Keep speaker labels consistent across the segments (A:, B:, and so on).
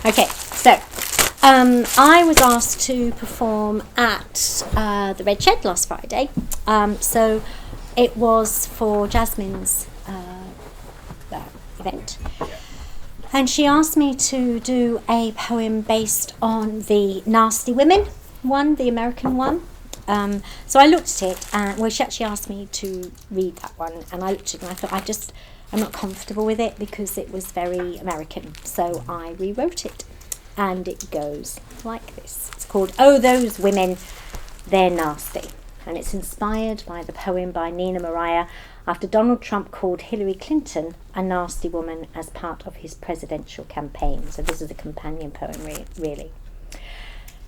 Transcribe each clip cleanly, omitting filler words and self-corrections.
A: Okay, so I was asked to perform at the Red Shed last Friday. So it was for Jasmine's event. And she asked me to do a poem based on the Nasty Women one, the American one. So I looked at it, and she actually asked me to read that one, and I looked at it and I thought, I'm not comfortable with it because it was very American. So I rewrote it, and it goes like this. It's called Oh Those Women, They're Nasty. And it's inspired by the poem by Nina Mariah after Donald Trump called Hillary Clinton a nasty woman as part of his presidential campaign. So this is a companion poem, really.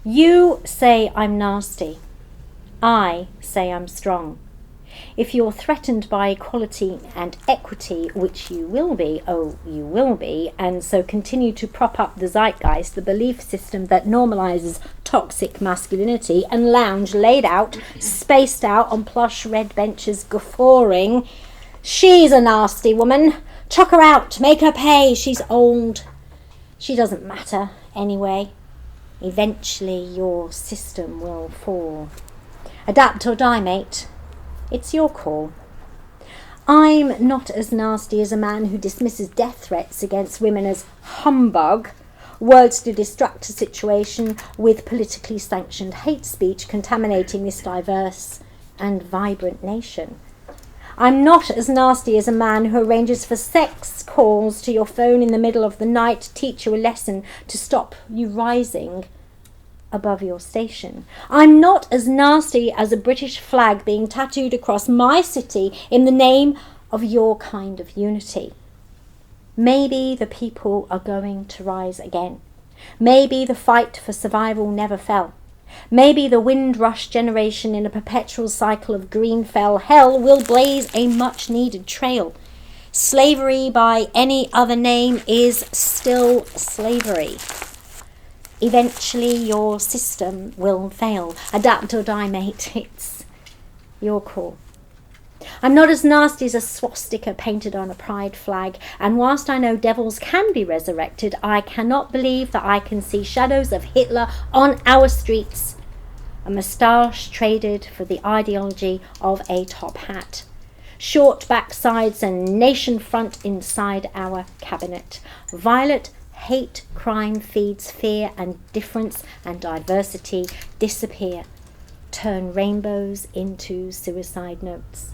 A: You say I'm nasty. I say I'm strong. If you're threatened by equality and equity, which you will be, oh, you will be, and so continue to prop up the zeitgeist, the belief system that normalises toxic masculinity, and lounge laid out, spaced out on plush red benches guffawing, she's a nasty woman. Chuck her out, make her pay, she's old. She doesn't matter anyway. Eventually your system will fall. Adapt or die, mate. It's your call. I'm not as nasty as a man who dismisses death threats against women as humbug, words to distract a situation with politically sanctioned hate speech contaminating this diverse and vibrant nation. I'm not as nasty as a man who arranges for sex calls to your phone in the middle of the night to teach you a lesson to stop you rising above your station. I'm not as nasty as a British flag being tattooed across my city in the name of your kind of unity. Maybe the people are going to rise again. Maybe the fight for survival never fell. Maybe the Windrush generation in a perpetual cycle of Greenfell hell will blaze a much-needed trail. Slavery by any other name is still slavery. Eventually your system will fail. Adapt or die, mate. It's your call. I'm not as nasty as a swastika painted on a pride flag, and whilst I know devils can be resurrected, I cannot believe that I can see shadows of Hitler on our streets. A moustache traded for the ideology of a top hat. Short backsides and nation front inside our cabinet. Violet hate crime feeds fear, and difference and diversity disappear. Turn rainbows into suicide notes.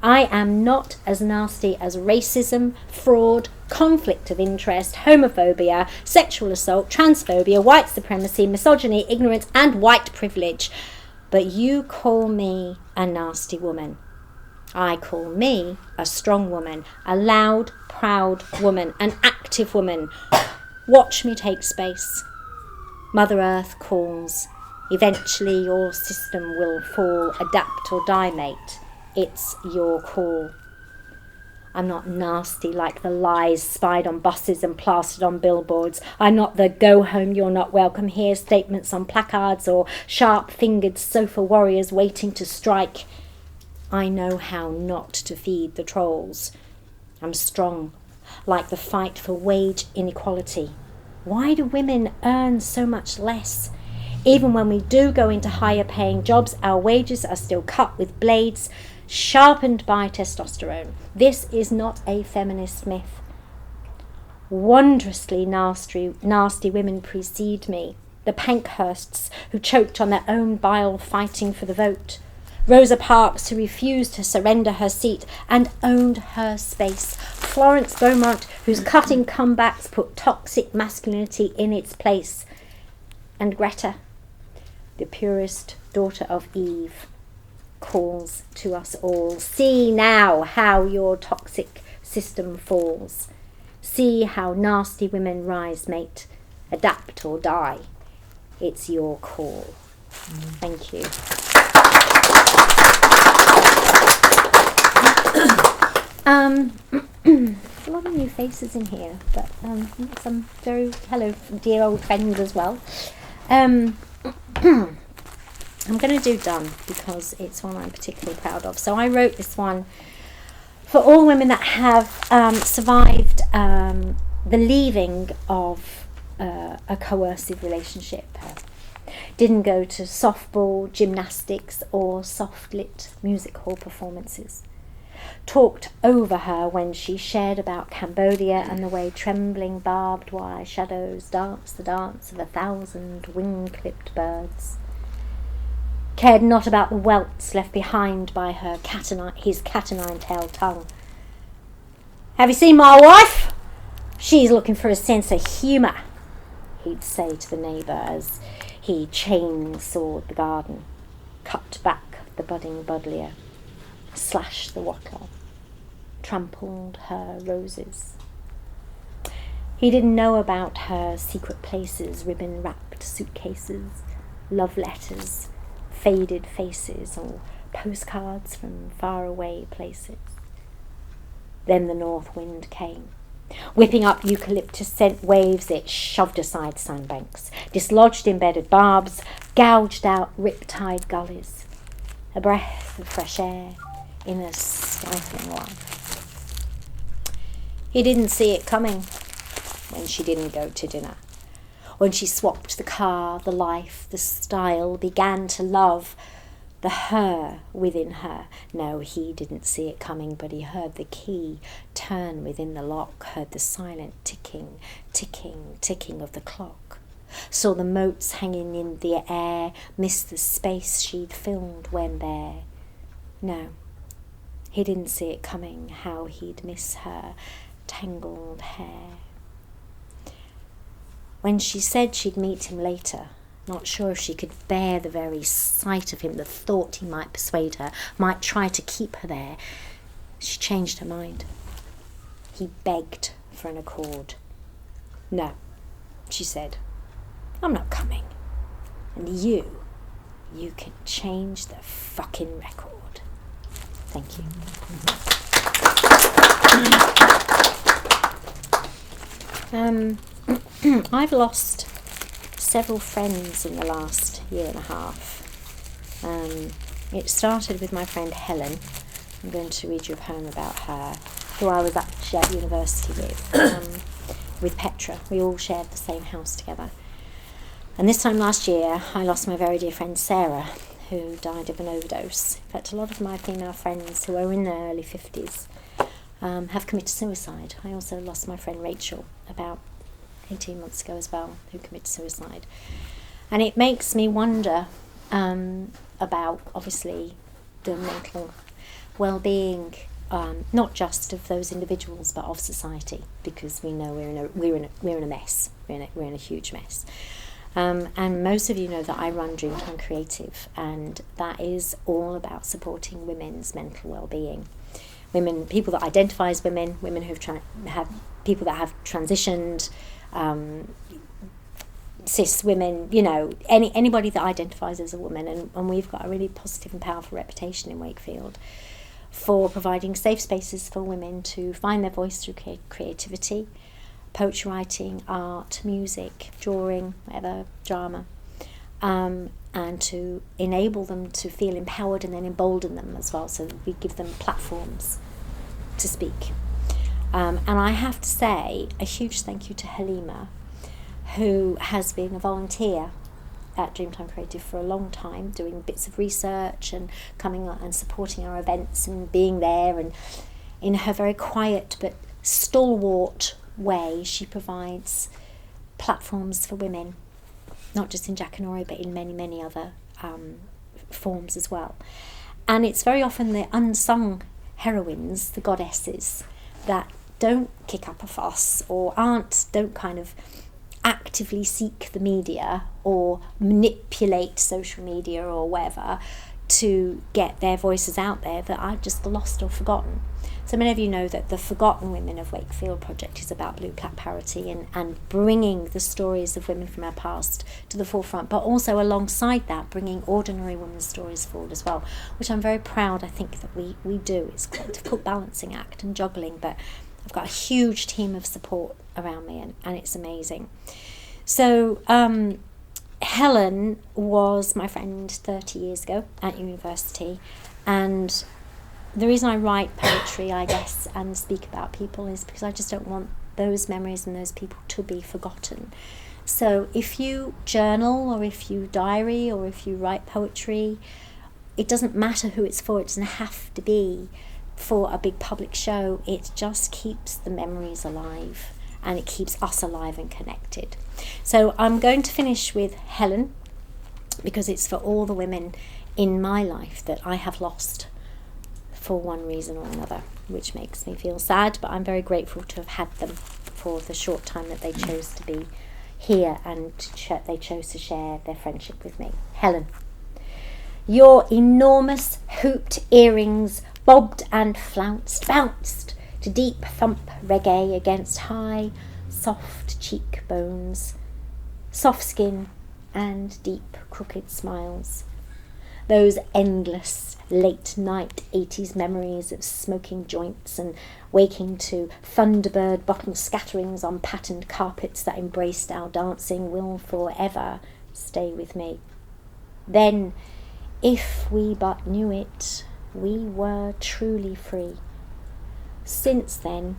A: I am not as nasty as racism, fraud, conflict of interest, homophobia, sexual assault, transphobia, white supremacy, misogyny, ignorance, and white privilege. But you call me a nasty woman. I call me a strong woman, a loud, proud woman, an active woman. Watch me take space. Mother Earth calls. Eventually your system will fall. Adapt or die, mate. It's your call. I'm not nasty like the lies spied on buses and plastered on billboards. I'm not the go home, you're not welcome here statements on placards or sharp-fingered sofa warriors waiting to strike. I know how not to feed the trolls. I'm strong, like the fight for wage inequality. Why do women earn so much less? Even when we do go into higher paying jobs, our wages are still cut with blades, sharpened by testosterone. This is not a feminist myth. Wondrously nasty women precede me. The Pankhursts who choked on their own bile fighting for the vote. Rosa Parks, who refused to surrender her seat and owned her space. Florence Beaumont, whose cutting comebacks put toxic masculinity in its place. And Greta, the purest daughter of Eve, calls to us all. See now how your toxic system falls. See how nasty women rise, mate. Adapt or die. It's your call. Thank you. A lot of new faces in here, but some very hello dear old friends as well. I'm going to do Done because it's one I'm particularly proud of. So I wrote this one for all women that have survived the leaving of a coercive relationship. Didn't go to softball, gymnastics or soft-lit music hall performances. Talked over her when she shared about Cambodia and the way trembling barbed wire shadows dance the dance of 1,000 wing-clipped birds. Cared not about the welts left behind by his cat o' nine-tailed tongue. "Have you seen my wife? She's looking for a sense of humour," he'd say to the neighbour as he chainsawed the garden, cut back the budding buddleia, slashed the wattle, trampled her roses. He didn't know about her secret places, ribbon-wrapped suitcases, love letters, faded faces, or postcards from faraway places. Then the north wind came. Whipping up eucalyptus scent waves, it shoved aside sandbanks, dislodged embedded barbs, gouged out riptide gullies. A breath of fresh air in a stifling life. He didn't see it coming when she didn't go to dinner. When she swapped the car, the life, the style, began to love the her within her. No, he didn't see it coming, but he heard the key turn within the lock, heard the silent ticking, ticking, ticking of the clock. Saw the motes hanging in the air, missed the space she'd filled when there. No, he didn't see it coming, how he'd miss her tangled hair. When she said she'd meet him later, not sure if she could bear the very sight of him, the thought he might persuade her, might try to keep her there, she changed her mind. He begged for an accord. "No," she said, "I'm not coming. And you can change the fucking record." Thank you. I've lost several friends in the last year and a half. It started with my friend Helen. I'm going to read you a poem about her, who I was actually at university with Petra. We all shared the same house together. And this time last year, I lost my very dear friend Sarah, who died of an overdose. In fact, a lot of my female friends who are in their early 50s have committed suicide. I also lost my friend Rachel about 18 months ago as well, who committed suicide. And it makes me wonder about, obviously, the mental well-being, not just of those individuals, but of society, because we know we're in a mess. We're in a huge mess. And most of you know that I run Dreamtime Creative, and that is all about supporting women's mental well-being. Women, people that identify as women who've have people that have transitioned, cis women, anybody that identifies as a woman, and we've got a really positive and powerful reputation in Wakefield for providing safe spaces for women to find their voice through creativity, poetry writing, art, music, drawing, whatever, drama, and to enable them to feel empowered and then embolden them as well, so that we give them platforms to speak. And I have to say a huge thank you to Halima, who has been a volunteer at Dreamtime Creative for a long time, doing bits of research and coming and supporting our events and being there, and in her very quiet but stalwart way she provides platforms for women, not just in Jackanory but in many, many other forms as well. And it's very often the unsung heroines, the goddesses, that don't kick up a fuss or don't kind of actively seek the media or manipulate social media or whatever to get their voices out there, that are just lost or forgotten. So many of you know that the Forgotten Women of Wakefield project is about blue plaque parity and bringing the stories of women from our past to the forefront, but also alongside that bringing ordinary women's stories forward as well, which I'm very proud, I think, that we do. It's quite a difficult balancing act and juggling, but I've got a huge team of support around me, and it's amazing. So Helen was my friend 30 years ago at university, and the reason I write poetry, I guess, and speak about people is because I just don't want those memories and those people to be forgotten. So if you journal, or if you diary, or if you write poetry, it doesn't matter who it's for. It doesn't have to be for a big public show. It just keeps the memories alive, and it keeps us alive and connected. So I'm going to finish with Helen, because it's for all the women in my life that I have lost for one reason or another, which makes me feel sad, but I'm very grateful to have had them for the short time that they chose to be here, and they chose to share their friendship with me. Helen, your enormous hooped earrings bobbed and flounced, bounced to deep thump reggae against high, soft cheekbones, soft skin and deep crooked smiles. Those endless late-night 80s memories of smoking joints and waking to Thunderbird bottle scatterings on patterned carpets that embraced our dancing will forever stay with me. Then, if we but knew it, we were truly free. Since then,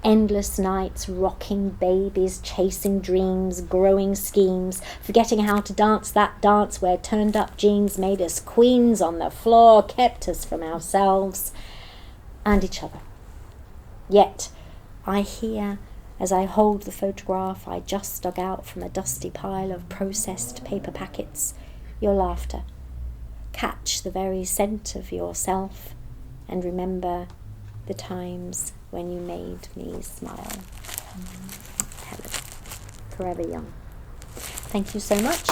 A: endless nights, rocking babies, chasing dreams, growing schemes, forgetting how to dance that dance where turned-up jeans made us queens on the floor, kept us from ourselves and each other. Yet, I hear, as I hold the photograph I just dug out from a dusty pile of processed paper packets, your laughter. Catch the very scent of yourself and remember the times when you made me smile. Helen, forever young. Thank you so much.